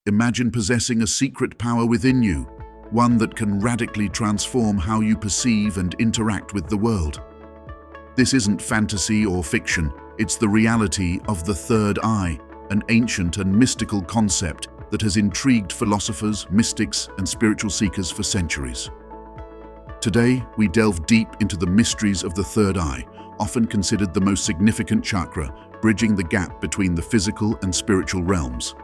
Imagine possessing a secret power within you, one that can radically transform how you perceive and interact with the world. This isn't fantasy or fiction, it's the reality of the third eye, an ancient and mystical concept that has intrigued philosophers, mystics, and spiritual seekers for centuries. Today, we delve deep into the mysteries of the third eye, often considered the most significant chakra, bridging the gap between the physical and spiritual realms.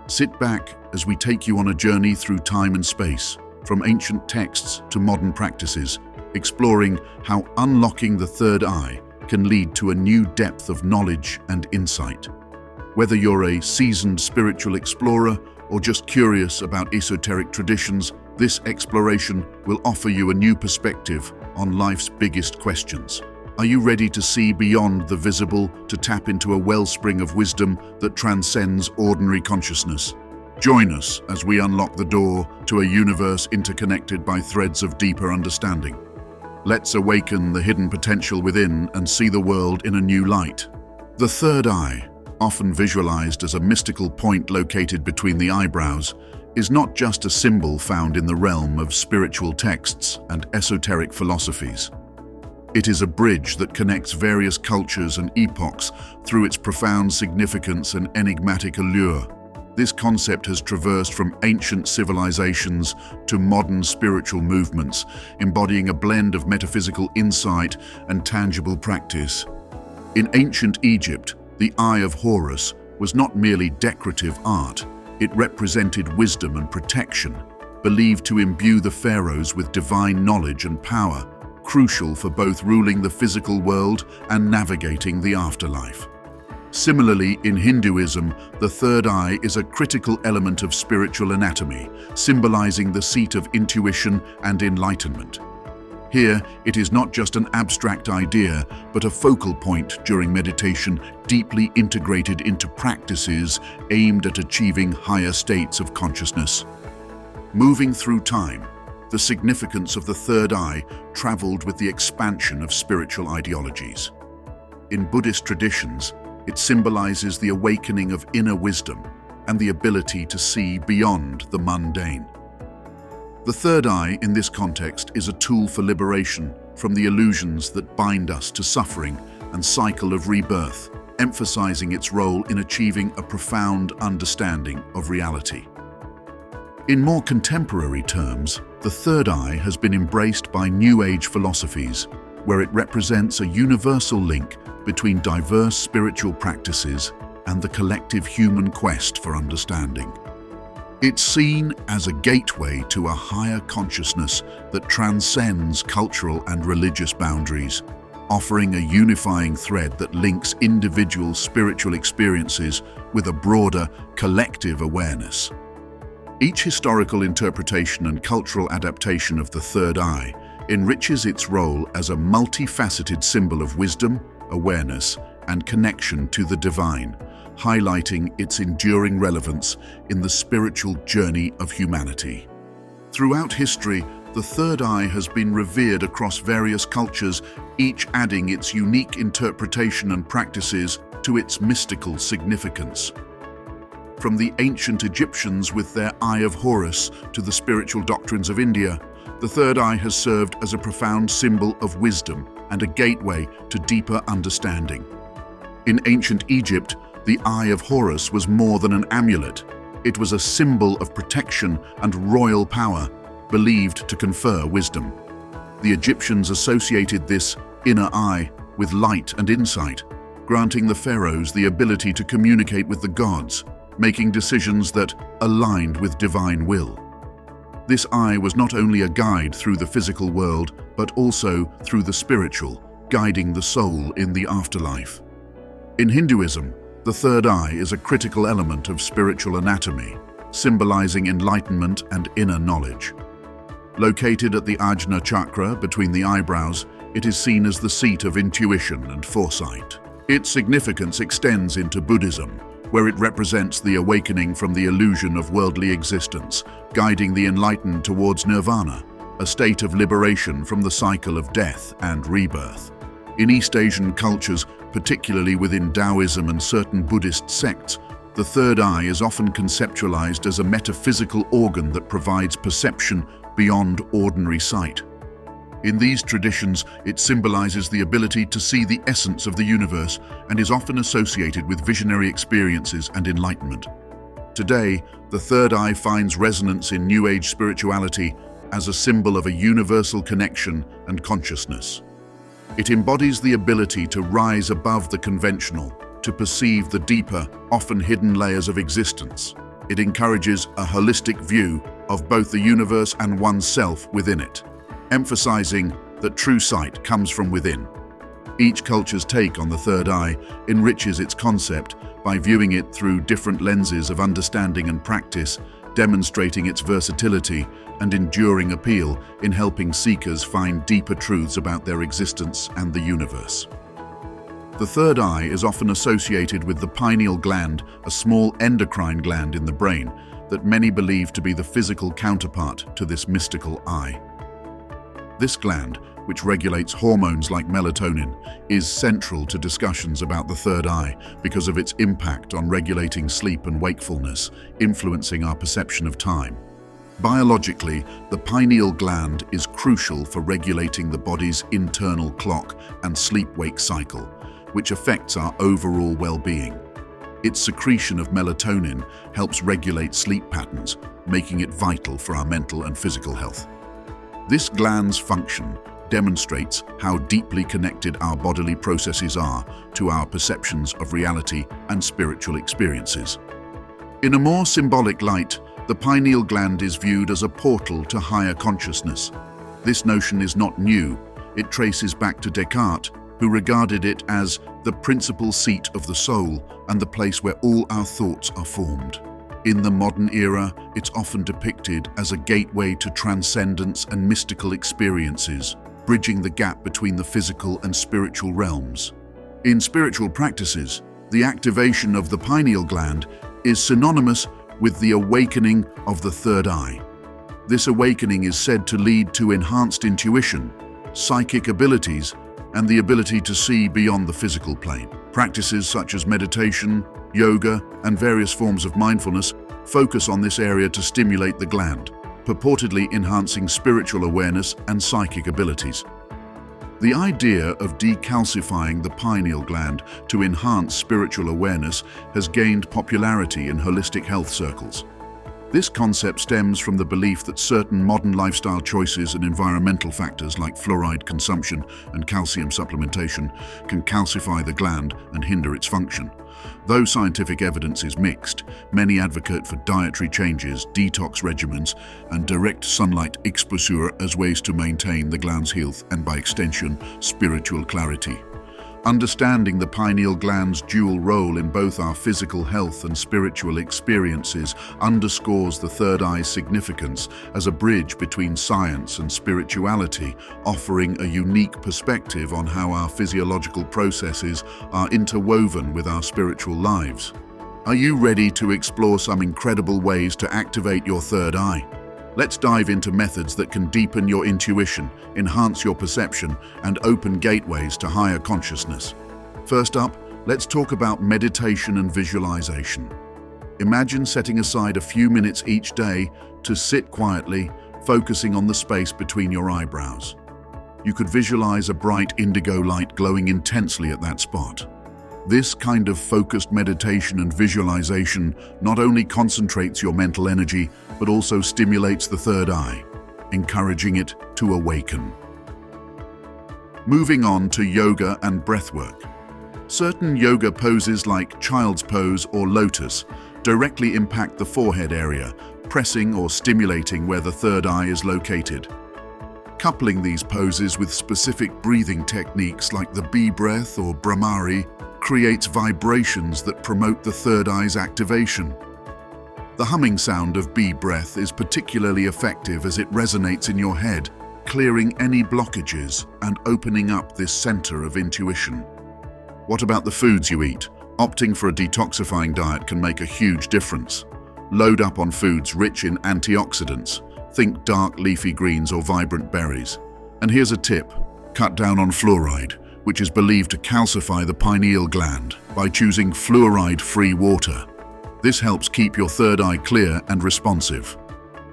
Sit back as we take you on a journey through time and space, from ancient texts to modern practices, exploring how unlocking the third eye can lead to a new depth of knowledge and insight. Whether you're a seasoned spiritual explorer or just curious about esoteric traditions, this exploration will offer you a new perspective on life's biggest questions. Are you ready to see beyond the visible, to tap into a wellspring of wisdom that transcends ordinary consciousness? Join us as we unlock the door to a universe interconnected by threads of deeper understanding. Let's awaken the hidden potential within and see the world in a new light. The third eye, often visualized as a mystical point located between the eyebrows, is not just a symbol found in the realm of spiritual texts and esoteric philosophies. It is a bridge that connects various cultures and epochs through its profound significance and enigmatic allure. This concept has traversed from ancient civilizations to modern spiritual movements, embodying a blend of metaphysical insight and tangible practice. In ancient Egypt, the Eye of Horus was not merely decorative art. It represented wisdom and protection, believed to imbue the pharaohs with divine knowledge and power, crucial for both ruling the physical world and navigating the afterlife. Similarly, in Hinduism, the third eye is a critical element of spiritual anatomy, symbolizing the seat of intuition and enlightenment. Here, it is not just an abstract idea, but a focal point during meditation, deeply integrated into practices aimed at achieving higher states of consciousness. Moving through time, the significance of the third eye traveled with the expansion of spiritual ideologies. In Buddhist traditions, it symbolizes the awakening of inner wisdom and the ability to see beyond the mundane. The third eye, in this context, is a tool for liberation from the illusions that bind us to suffering and cycle of rebirth, emphasizing its role in achieving a profound understanding of reality. In more contemporary terms, the third eye has been embraced by New Age philosophies, where it represents a universal link between diverse spiritual practices and the collective human quest for understanding. It's seen as a gateway to a higher consciousness that transcends cultural and religious boundaries, offering a unifying thread that links individual spiritual experiences with a broader collective awareness. Each historical interpretation and cultural adaptation of the third eye enriches its role as a multifaceted symbol of wisdom, awareness, and connection to the divine, highlighting its enduring relevance in the spiritual journey of humanity. Throughout history, the third eye has been revered across various cultures, each adding its unique interpretation and practices to its mystical significance. From the ancient Egyptians with their Eye of Horus to the spiritual doctrines of India, the third eye has served as a profound symbol of wisdom and a gateway to deeper understanding. In ancient Egypt, the Eye of Horus was more than an amulet. It was a symbol of protection and royal power, believed to confer wisdom. The Egyptians associated this inner eye with light and insight, granting the pharaohs the ability to communicate with the gods, making decisions that aligned with divine will. This eye was not only a guide through the physical world, but also through the spiritual, guiding the soul in the afterlife. In Hinduism, the third eye is a critical element of spiritual anatomy, symbolizing enlightenment and inner knowledge. Located at the Ajna chakra between the eyebrows, it is seen as the seat of intuition and foresight. Its significance extends into Buddhism, where it represents the awakening from the illusion of worldly existence, guiding the enlightened towards nirvana, a state of liberation from the cycle of death and rebirth. In East Asian cultures, particularly within Taoism and certain Buddhist sects, The third eye is often conceptualized as a metaphysical organ that provides perception beyond ordinary sight. In these traditions, it symbolizes the ability to see the essence of the universe and is often associated with visionary experiences and enlightenment. Today, the third eye finds resonance in New Age spirituality as a symbol of a universal connection and consciousness. It embodies the ability to rise above the conventional, to perceive the deeper, often hidden layers of existence. It encourages a holistic view of both the universe and oneself within it, emphasizing that true sight comes from within. Each culture's take on the third eye enriches its concept by viewing it through different lenses of understanding and practice, demonstrating its versatility and enduring appeal in helping seekers find deeper truths about their existence and the universe. The third eye is often associated with the pineal gland, a small endocrine gland in the brain that many believe to be the physical counterpart to this mystical eye. This gland, which regulates hormones like melatonin, is central to discussions about the third eye because of its impact on regulating sleep and wakefulness, influencing our perception of time. Biologically, the pineal gland is crucial for regulating the body's internal clock and sleep-wake cycle, which affects our overall well-being. Its secretion of melatonin helps regulate sleep patterns, making it vital for our mental and physical health. This gland's function demonstrates how deeply connected our bodily processes are to our perceptions of reality and spiritual experiences. In a more symbolic light, the pineal gland is viewed as a portal to higher consciousness. This notion is not new. It traces back to Descartes, who regarded it as the principal seat of the soul and the place where all our thoughts are formed. In the modern era, it's often depicted as a gateway to transcendence and mystical experiences, bridging the gap between the physical and spiritual realms. In spiritual practices, the activation of the pineal gland is synonymous with the awakening of the third eye. This awakening is said to lead to enhanced intuition, psychic abilities, and the ability to see beyond the physical plane. Practices such as meditation, yoga, and various forms of mindfulness focus on this area to stimulate the gland, purportedly enhancing spiritual awareness and psychic abilities. The idea of decalcifying the pineal gland to enhance spiritual awareness has gained popularity in holistic health circles. This concept stems from the belief that certain modern lifestyle choices and environmental factors like fluoride consumption and calcium supplementation can calcify the gland and hinder its function. Though scientific evidence is mixed, many advocate for dietary changes, detox regimens, and direct sunlight exposure as ways to maintain the gland's health and, by extension, spiritual clarity. Understanding the pineal gland's dual role in both our physical health and spiritual experiences underscores the third eye's significance as a bridge between science and spirituality, offering a unique perspective on how our physiological processes are interwoven with our spiritual lives. Are you ready to explore some incredible ways to activate your third eye? Let's dive into methods that can deepen your intuition, enhance your perception, and open gateways to higher consciousness. First up, let's talk about meditation and visualization. Imagine setting aside a few minutes each day to sit quietly, focusing on the space between your eyebrows. You could visualize a bright indigo light glowing intensely at that spot. This kind of focused meditation and visualization not only concentrates your mental energy, but also stimulates the third eye, encouraging it to awaken. Moving on to yoga and breathwork. Certain yoga poses like child's pose or lotus directly impact the forehead area, pressing or stimulating where the third eye is located. Coupling these poses with specific breathing techniques like the bee breath or Brahmari creates vibrations that promote the third eye's activation. The humming sound of bee breath is particularly effective as it resonates in your head, clearing any blockages and opening up this center of intuition. What about the foods you eat? Opting for a detoxifying diet can make a huge difference. Load up on foods rich in antioxidants. Think dark leafy greens or vibrant berries. And here's a tip: cut down on fluoride, which is believed to calcify the pineal gland, by choosing fluoride-free water. This helps keep your third eye clear and responsive.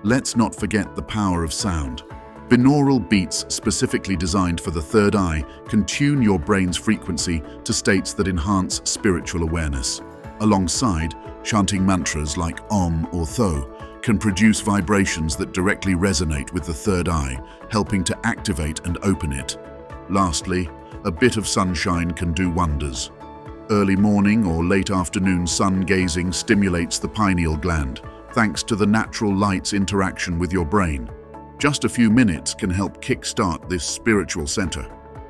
Let's not forget the power of sound. Binaural beats specifically designed for the third eye can tune your brain's frequency to states that enhance spiritual awareness. Alongside, chanting mantras like Om or Tho can produce vibrations that directly resonate with the third eye, helping to activate and open it. Lastly, a bit of sunshine can do wonders. Early morning or late afternoon sun gazing stimulates the pineal gland, thanks to the natural light's interaction with your brain. Just a few minutes can help kickstart this spiritual center.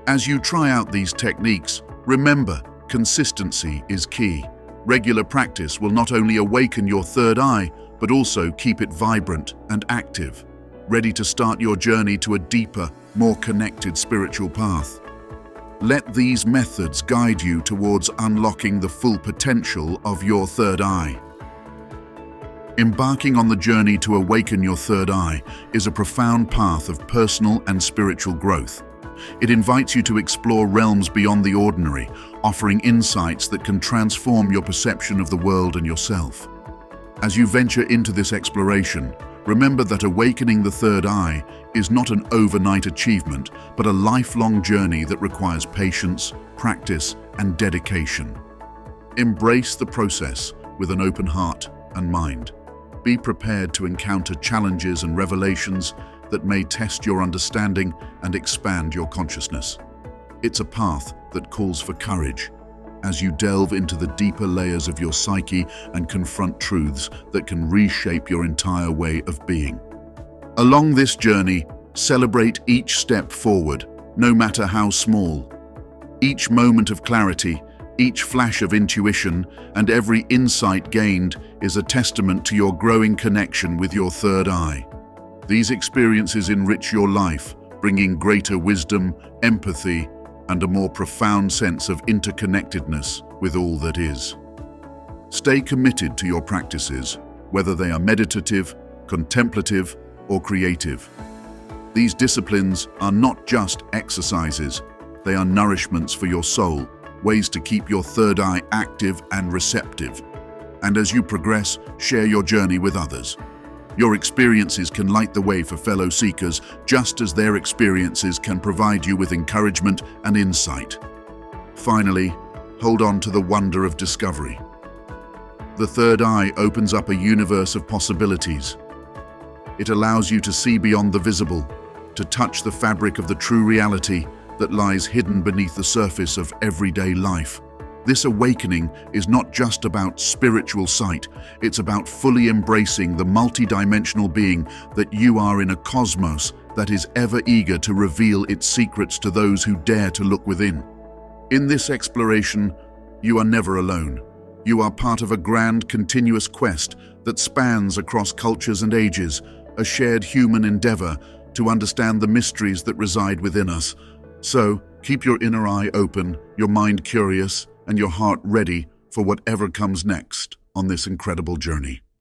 As you try out these techniques, remember, consistency is key. Regular practice will not only awaken your third eye, but also keep it vibrant and active, ready to start your journey to a deeper, more connected spiritual path. Let these methods guide you towards unlocking the full potential of your third eye. Embarking on the journey to awaken your third eye is a profound path of personal and spiritual growth. It invites you to explore realms beyond the ordinary, offering insights that can transform your perception of the world and yourself. As you venture into this exploration, remember that awakening the third eye is not an overnight achievement, but a lifelong journey that requires patience, practice, and dedication. Embrace the process with an open heart and mind. Be prepared to encounter challenges and revelations that may test your understanding and expand your consciousness. It's a path that calls for courage as you delve into the deeper layers of your psyche and confront truths that can reshape your entire way of being. Along this journey, celebrate each step forward, no matter how small. Each moment of clarity, each flash of intuition, and every insight gained is a testament to your growing connection with your third eye. These experiences enrich your life, bringing greater wisdom, empathy, and a more profound sense of interconnectedness with all that is. Stay committed to your practices, whether they are meditative, contemplative, or creative. These disciplines are not just exercises, they are nourishments for your soul, ways to keep your third eye active and receptive. And as you progress, share your journey with others. Your experiences can light the way for fellow seekers, just as their experiences can provide you with encouragement and insight. Finally, hold on to the wonder of discovery. The third eye opens up a universe of possibilities. It allows you to see beyond the visible, to touch the fabric of the true reality that lies hidden beneath the surface of everyday life. This awakening is not just about spiritual sight, it's about fully embracing the multidimensional being that you are in a cosmos that is ever eager to reveal its secrets to those who dare to look within. In this exploration, you are never alone. You are part of a grand, continuous quest that spans across cultures and ages, a shared human endeavor to understand the mysteries that reside within us. So, keep your inner eye open, your mind curious, and your heart ready for whatever comes next on this incredible journey.